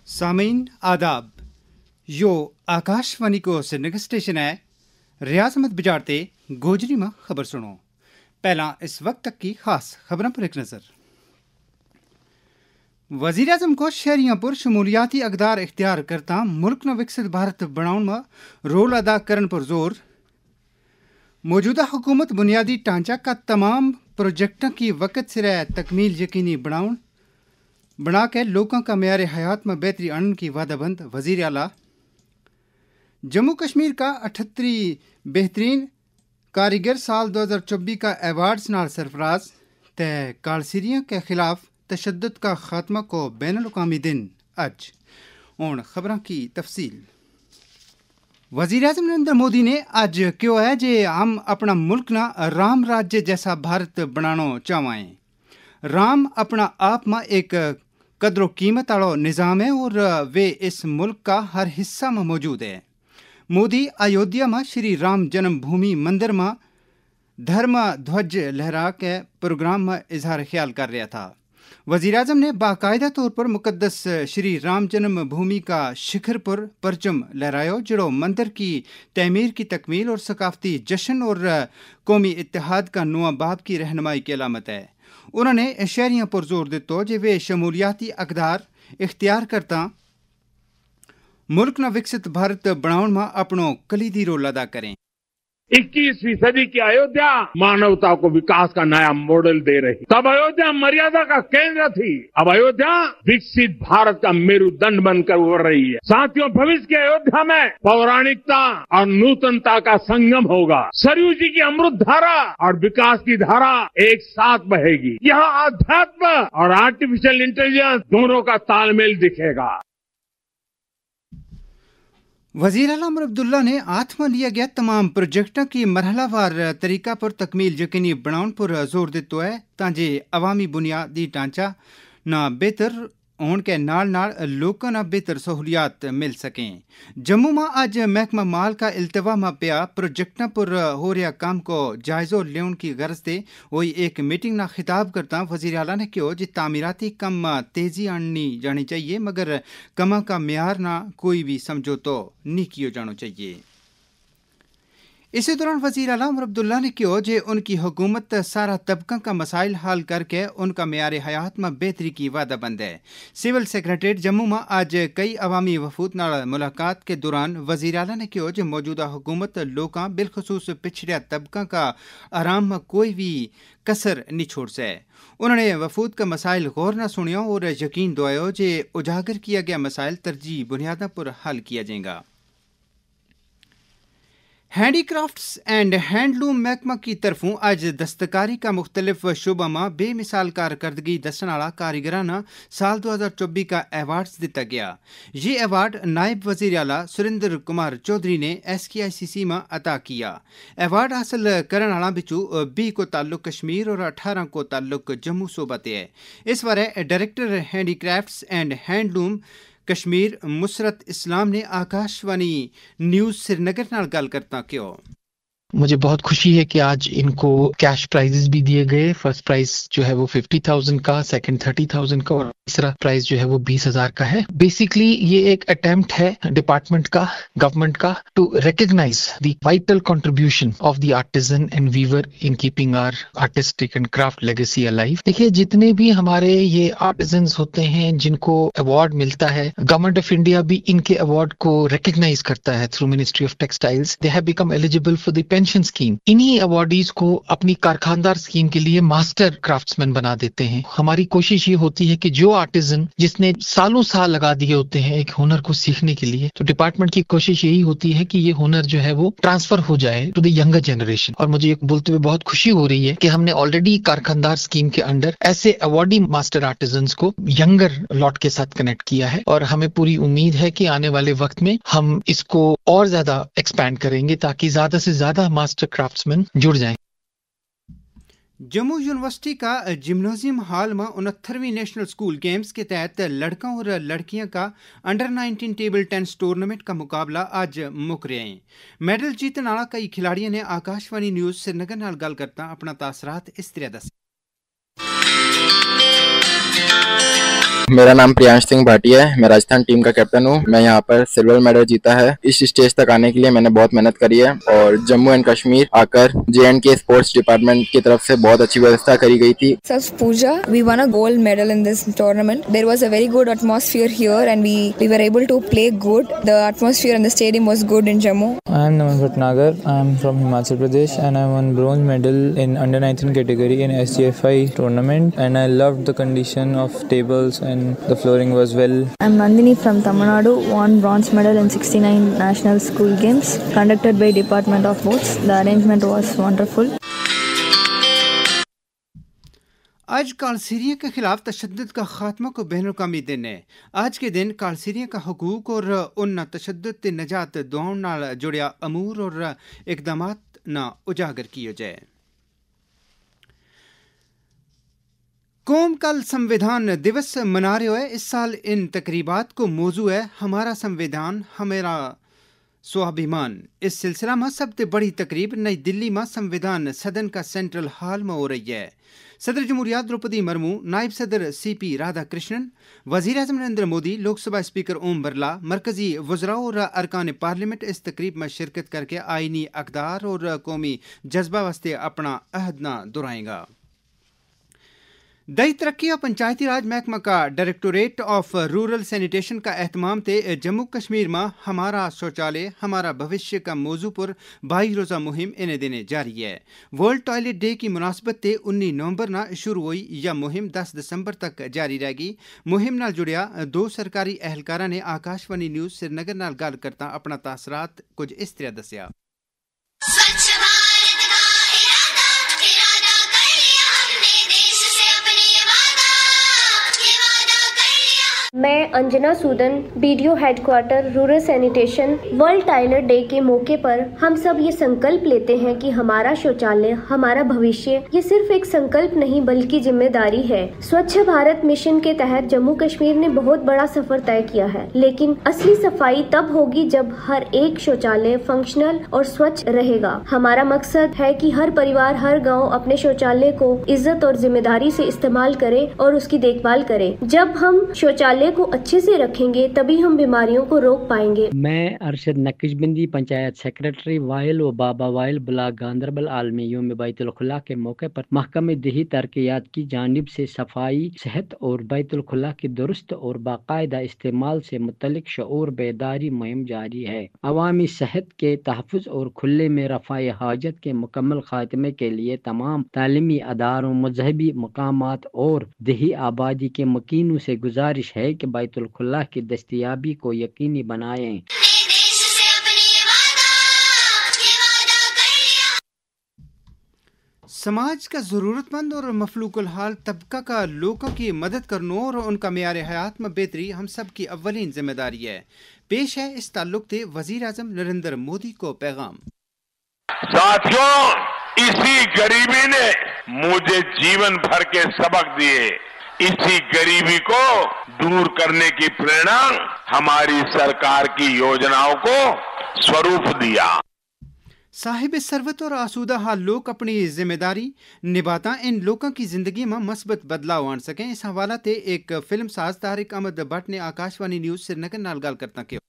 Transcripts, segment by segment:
सामीन आदाब, यो आकाशवाणी को श्रीनगर स्टेशन है। रियाज अहमद बिजारते गोजरी में खबर सुनो। पहला इस वक्त तक की खास खबरों पर एक नज़र। वज़ीर आज़म को शहरियों पर शमूलियाती अकदार इख्तियार करता मुल्क न विकसित भारत बनाउण में रोल अदा करने पर जोर। मौजूदा हुकूमत बुनियादी ढांचा का तमाम प्रोजेक्टों की वक्त सिर तकमील यकीनी बना के लोगों का मेयार हयात में बेहतरी आनने की वादाबंद वज़ीर आला। जम्मू कश्मीर का 78 बेहतरीन कारीगर साल 2024 का एवार्ड्स नाल सरफराज। तय कालसीरियों के खिलाफ तशद्दुद का खात्मा को बैनुल-अक़वामी दिन आज। और खबरों की तफसील। वज़ीर आज़म नरेंद्र मोदी ने आज कहो है जे हम अपना मुल्क ना राम राज्य जैसा भारत बनाना चाहवाएं। राम अपना आप में एक कदरो कीमत वाला निज़ाम है और वे इस मुल्क का हर हिस्सा में मौजूद है। मोदी अयोध्या में श्री राम जन्मभूमि मंदिर में धर्म ध्वज लहरा के प्रोग्राम में इजहार ख्याल कर रहा था। वज़ीर आज़म ने बाकायदा तौर पर मुकद्दस श्री राम जन्मभूमि का शिखर पर परचम लहरायो, जो मंदिर की तमीर की तकमील और सकाफती जश्न और कौमी इत्तेहाद का नुआ बाब की रहनुमाई की अलामत है। उन्होंने शहरियों पर जोर दिता जे वे शमूलियाती अकदार इख्तियार करता मुल्क न विकसित भारत बनाउण में अपनो कलीदी रोल अदा करें। 21वीं सदी की अयोध्या मानवता को विकास का नया मॉडल दे रही। तब अयोध्या मर्यादा का केंद्र थी, अब अयोध्या विकसित भारत का मेरुदंड बनकर उभर रही है। साथियों, भविष्य की अयोध्या में पौराणिकता और नूतनता का संगम होगा। सरयू जी की अमृत धारा और विकास की धारा एक साथ बहेगी। यहाँ आध्यात्म और आर्टिफिशियल इंटेलिजेंस दोनों का तालमेल दिखेगा। वज़ीर आला उमर अब्दुल्ला ने हाथ में लिया गया तमाम प्रोजेक्टों की मरहलावार तरीका पर तकमील यकीनी बनाउण पर जोर दिता है ताकि अवामी बुनियादी ढांचा न बेहतर होने के नाल लोगों न बेहतर सहूलियात मिल सकें। जम्मू में आज महकमा माल का इल्तवा में पिया प्रोजेक्टों पर हो रहा काम को जायज़ो लेने की गर्ज से वही एक मीटिंग ना खिताब करता वज़ीर आला ने कहो जी तामीराती कम तेजी आनी जानी चाहिए, मगर कमा का म्यार ना कोई भी समझौतो नहीं किया जाना चाहिए। इसी दौरान वज़ीर आला उमर अब्दुल्ला ने कहा जे उनकी हुकूमत सारा तबका का मसाइल हल करके उनका मेयार हयात में बेहतरी की वादाबंद है। सिविल सेक्रेटरीट जम्मू में आज कई अवामी वफूद नाल मुलाकात के दौरान वज़ीर आला ने कहा जे मौजूदा हुकूमत लोगों बिलखसूस पिछड़िया तबका का आराम में कोई भी कसर नहीं छोड़ से। उन्होंने वफूद का मसाइल गौर न सुनियो और यकीन दुआयो जे उजागर किया गया मसाइल तरजीह बुनियादों पर हल किया जाएगा। हैंडीक्राफ्ट्स एंड हैंडलूम महकमा की तरफों आज दस्तकारी का मुख्तलिफ शोबा में बेमिसाल कारकर्दगी दसन वाला कारीगराना साल 2024 का एवार्ड्स दिता गया। ये अवार्ड नायब वज़ीर आला सुरेंद्र कुमार चौधरी ने SKICC में अता किया। अवार्ड हासिल करने वाला बिचू 20 को ताल्लुक कश्मीर और 18 को ताल्लुक जम्मू सूबा से है। इस बार director handicrafts and handloom Kashmir Musarrat Islam ने आकाशवाणी न्यूज़ श्रीनगर नाल गल करता क्यों। मुझे बहुत खुशी है कि आज इनको कैश प्राइजेस भी दिए गए। फर्स्ट प्राइज जो है वो 50,000 का, सेकंड 30,000 का और तीसरा प्राइज जो है वो 20,000 का है। बेसिकली ये एक अटेम्प्ट है डिपार्टमेंट का, गवर्नमेंट का, to recognise the vital contribution of the artisan and weaver in keeping our artistic and craft legacy alive. देखिए, जितने भी हमारे ये आर्टिजन होते हैं जिनको अवार्ड मिलता है, गवर्नमेंट ऑफ इंडिया भी इनके अवार्ड को रिकॉग्नाइज करता है through ministry of textiles. They have become eligible for the pension scheme. इन्हीं अवार्डीज को अपनी कारखानदार स्कीम के लिए मास्टर क्राफ्ट्समैन बना देते हैं। हमारी कोशिश ये होती है कि जो आर्टिजन जिसने सालों साल लगा दिए होते हैं एक हुनर को सीखने के लिए, तो डिपार्टमेंट की कोशिश यही होती है कि ये हुनर जो है वो ट्रांसफर हो जाए टू द यंगर जनरेशन। और मुझे ये बोलते हुए बहुत खुशी हो रही है कि हमने ऑलरेडी कारखानदार स्कीम के अंडर ऐसे अवार्डी मास्टर आर्टिजन को यंगर लॉट के साथ कनेक्ट किया है और हमें पूरी उम्मीद है कि आने वाले वक्त में हम इसको और ज्यादा एक्सपैंड करेंगे ताकि ज्यादा से ज्यादा मास्टर क्राफ्ट्समैन जुड़ जाएं। जम्मू यूनिवर्सिटी का जिम्नोजियम हॉल में 69वीं नेशनल स्कूल गेम्स के तहत लड़कों और लड़कियों का अंडर 19 टेबल टेनिस टूर्नामेंट का मुकाबला आज मुक रहे हैं। मेडल जीतने वाला कई खिलाड़ियों ने आकाशवाणी न्यूज श्रीनगर नाल गल करता अपना तासरात इस तरह दस। मेरा नाम प्रियांश सिंह भाटिया है। मैं राजस्थान टीम का कैप्टन हूँ। मैं यहाँ पर सिल्वर मेडल जीता है। इस स्टेज तक आने के लिए मैंने बहुत मेहनत करी है और जम्मू एंड कश्मीर आकर J&K स्पोर्ट्स डिपार्टमेंट की तरफ से बहुत अच्छी व्यवस्था करी गई थी। Pooja, we won a gold medal in this tournament. There was a very good atmosphere here and we were able to play good. The atmosphere in the stadium was good in Jammu. I am Naman Bhatnagar. I am from Himachal Pradesh and I won bronze medal in under 19 category in SGFI tournament, and I loved the condition of tables and the flooring was well. I am Nandini from Tamil Nadu, won bronze medal in 69 national school games conducted by Department of Sports. The arrangement was wonderful. आज कालसीरिया के खिलाफ तशद्दुद का खात्मा को बैनुल-अक़वामी दिन है। आज के दिन कालसीरिया का हुकूक और उन तशद्दुद ते निजात दुआओं नाल जुड़िया अमूर और इकदामात ना उजागर किए जाए। कौम कल संविधान दिवस मना रहे हुए इस साल इन तकरीबात को मौजू है हमारा संविधान हमारा स्वाभिमान। इस सिलसिला में सबसे बड़ी तकरीब नई दिल्ली में संविधान सदन का सेंट्रल हॉल में हो रही है। सदर जमहूरिया द्रौपदी मुर्मू, नायब सदर CP राधाकृष्णन, वजीर आज़म नरेंद्र मोदी, लोकसभा स्पीकर ओम बिरला, मरकजी वज़रा और अरकान पार्लियामेंट इस तकरीब में शिरकत करके आईनी अक़दार और कौमी जज्बा वास्ते अपना अहदना दोहराएगा। दही तरक्की और पंचायती राज महकमा का डायरेक्टोरेट ऑफ रूरल सैनिटेशन का एहतमाम थे जम्मू कश्मीर में हमारा शौचालय हमारा भविष्य का मौजू पर 22 रोज़ा मुहिम इन्हें दिने जारी है। वर्ल्ड टॉयलेट डे की मुनासबत ते 19 नवंबर ना शुरू हुई यह मुहिम 10 दिसंबर तक जारी रहेगी। मुहिम नाल जुड़िया 2 सरकारी एहलकारा ने आकाशवाणी न्यूज श्रीनगर नाल गल करता अपना तासरात कुछ इस तरह दसिया। मैं Anjana Sudan, BDO headquarter rural sanitation. World toilet day के मौके पर हम सब ये संकल्प लेते हैं कि हमारा शौचालय हमारा भविष्य ये सिर्फ एक संकल्प नहीं बल्कि जिम्मेदारी है। स्वच्छ भारत मिशन के तहत जम्मू कश्मीर ने बहुत बड़ा सफर तय किया है, लेकिन असली सफाई तब होगी जब हर एक शौचालय फंक्शनल और स्वच्छ रहेगा। हमारा मकसद है कि हर परिवार हर गाँव अपने शौचालय को इज्जत और जिम्मेदारी से इस्तेमाल करे और उसकी देखभाल करे। जब हम शौचालय को अच्छे से रखेंगे तभी हम बीमारियों को रोक पाएंगे। मैं अरशद नक्शबंदी, पंचायत सेक्रेटरी वाइल व बाबा वाइल ब्लॉक गांधरबल आलमी यौम बैतुल खुला के मौके पर महकमे दही तरक्कियात की जानिब से सफाई, सेहत और बैतुल खुला के दुरुस्त और बाकायदा इस्तेमाल से मुतल्लिक शऊर बेदारी मुहिम जारी है। अवामी सेहत के तहफ़्फ़ुज़ और खुले में रफ़ाए हाजत के मुकम्मल खात्मे के लिए तमाम तालीमी अदारों, मजहबी मकामात और दही आबादी के मकीनों से गुजारिश है कि बैतुल खुला की दस्तयाबी को यकीनी बनाएं। समाज का ज़रूरतमंद और मफलूकुल हाल तबका का लोगों की मदद करना और उनका मेयार हयात में बेहतरी हम सब की अव्वलीन जिम्मेदारी है। पेश है इस ताल्लुक से वजीर आज़म नरेंद्र मोदी को पैगाम। साथियों, इसी गरीबी ने मुझे जीवन भर के सबक दिए। इसी गरीबी को दूर करने की प्रेरणा हमारी सरकार की योजनाओं को स्वरूप दिया। साहिब सरवत और आसूदा हाल लोग अपनी जिम्मेदारी निभाता इन लोगों की जिंदगी में मस्बत बदलाव आन सकें। इस हवाला से एक फिल्म साज तारिक अहमद भट्ट ने आकाशवाणी न्यूज श्रीनगर नाल गल करता किया।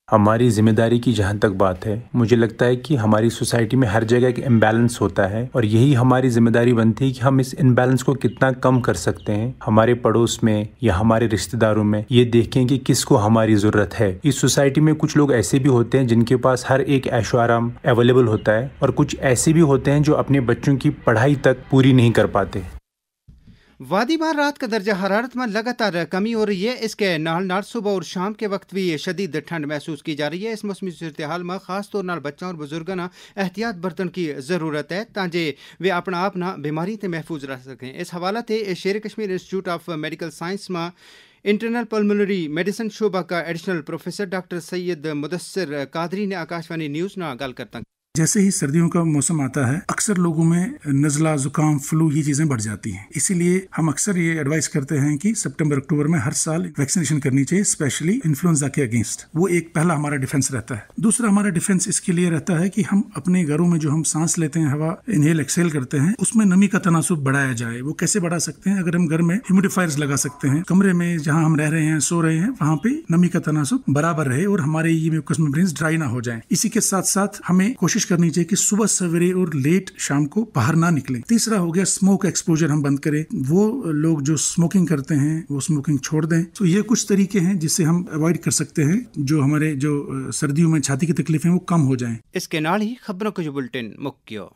हमारी जिम्मेदारी की जहाँ तक बात है, मुझे लगता है कि हमारी सोसाइटी में हर जगह एक इम्बैलेंस होता है और यही हमारी जिम्मेदारी बनती है कि हम इस इम्बैलेंस को कितना कम कर सकते हैं। हमारे पड़ोस में या हमारे रिश्तेदारों में ये देखें कि किसको हमारी जरूरत है। इस सोसाइटी में कुछ लोग ऐसे भी होते हैं जिनके पास हर एक ऐशो आराम अवेलेबल होता है और कुछ ऐसे भी होते हैं जो अपने बच्चों की पढ़ाई तक पूरी नहीं कर पाते। वादी बार रात का दर्जा हरारत में लगातार कमी हो रही है। इसके नाल नाल सुबह और शाम के वक्त भी शदीद ठंड महसूस की जा रही है। इस मौसमी सूरत हाल में खास तौर नाल बच्चों और बुजुर्गों ना एहतियात बरतन की ज़रूरत है ताकि वे अपना आप ना बीमारी से महफूज रह सकें। इस हवाला से शेर Kashmir institute of medical science में इंटरनल पल्मोनरी मेडिसिन शोबा का additional professor doctor Syed Mudassir Qadri ने आकाशवाणी न्यूज़ ना गल करता जैसे ही सर्दियों का मौसम आता है अक्सर लोगों में नज़ला, जुकाम, फ्लू ये चीजें बढ़ जाती हैं। इसीलिए हम अक्सर ये एडवाइस करते हैं कि सितंबर अक्टूबर में हर साल वैक्सीनेशन करनी चाहिए, स्पेशली इन्फ्लुएंजा के अगेंस्ट। वो एक पहला हमारा डिफेंस रहता है। दूसरा हमारा डिफेंस इसके लिए रहता है कि हम अपने घरों में जो हम सांस लेते हैं, हवा इनहेल एक्सहेल करते हैं, उसमें नमी का तनासुब बढ़ाया जाए। वो कैसे बढ़ा सकते हैं? अगर हम घर में ह्यूमिडिफायर्स लगा सकते हैं, कमरे में जहां हम रह रहे हैं, सो रहे हैं, वहां पे नमी का तनासुब बराबर रहे और हमारे ये म्यूकस मेम्ब्रेन्स ड्राई ना हो जाएं। इसी के साथ साथ हमें कोशिश करनी चाहिए कि सुबह सवेरे और लेट शाम को बाहर ना निकले। तीसरा हो गया स्मोक एक्सपोजर हम बंद करें। वो लोग जो स्मोकिंग करते हैं वो स्मोकिंग छोड़ दें। तो ये कुछ तरीके हैं जिससे हम अवॉइड कर सकते हैं जो हमारे जो सर्दियों में छाती की तकलीफें वो कम हो जाएं। इसके नाल ही खबरों का जो बुलेटिन मुक्यो।